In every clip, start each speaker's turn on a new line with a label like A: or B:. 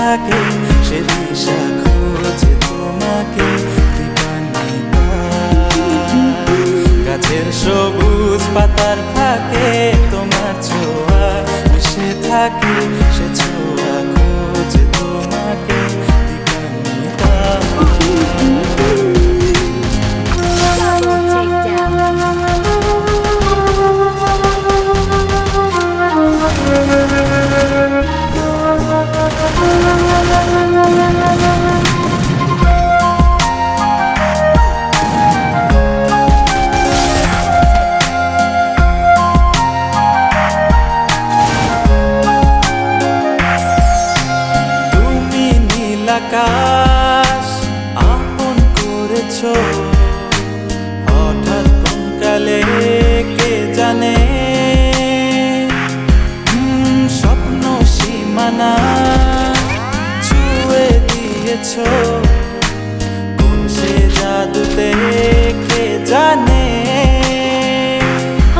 A: থাকে সে দিশা খোঁজে তোমাকে দীপান্বিতা। গাছের সবুজ পাতার ফাঁকে তোমার ছোঁয়া মিশে থাকে সে ছোঁয়া খোঁজে তোমাকে দীপান্বিতা। আকাশ আপন করেছো হঠাৎ কোন কালে কে জানে, স্বপ্ন সীমানা ছুঁয়ে দিয়েছো কোন সে জাদুতে কে জানে।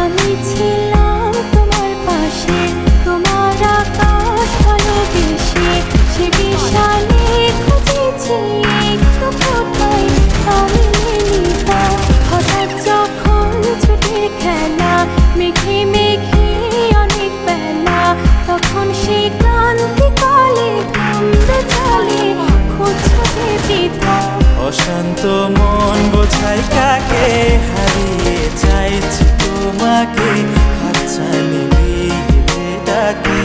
B: আমি ছিলাম তোমার পাশে, তোমার আকাশ ভালোবেসে, সে বিশালে খুঁজেছি একটু কোথায় আমি নিতা। হঠাৎ যখন ছুটির খেলা মেঘে মেঘে অনেক বেলা, তখন সে ক্রান্তিকালে থামবে চলে খুঁজছো যে পিতা।
A: অশান্ত মন বোঝাই কাকে হারিয়ে চাইছি তোমাকে হাতছানি দিয়ে ডাকে।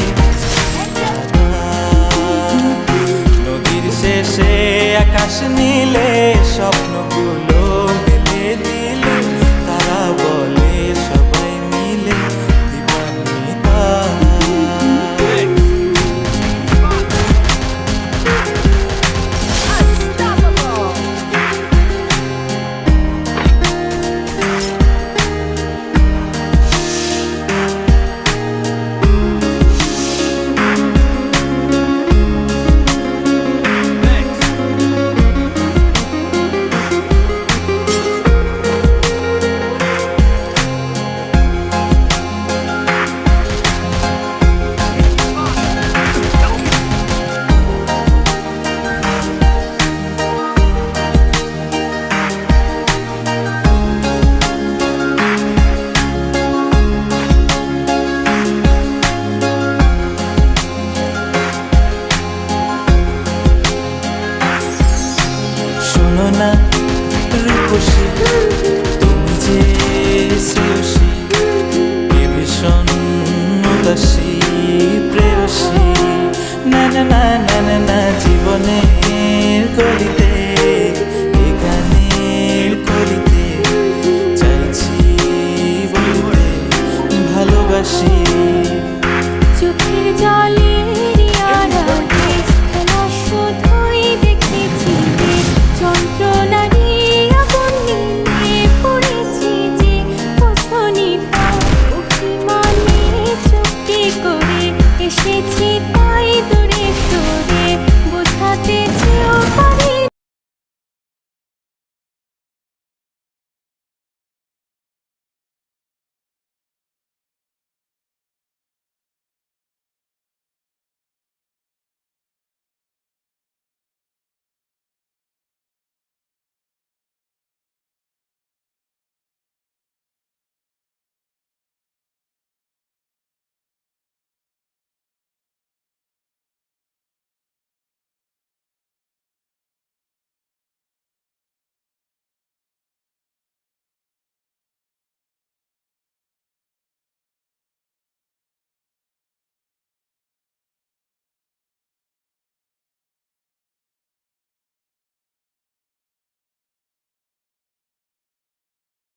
A: নদীর শেষে আকাশ নীলে স্বপ্নগুলো মেলে দিলে, তারা বলে সবাই মিলে দীপান্বিতা। শোনো না রূপসী তুমি যে শ্রেয়সী, কে ভীষণ উদাসী প্রেয়সী। না না না না না জীবনের গলিতে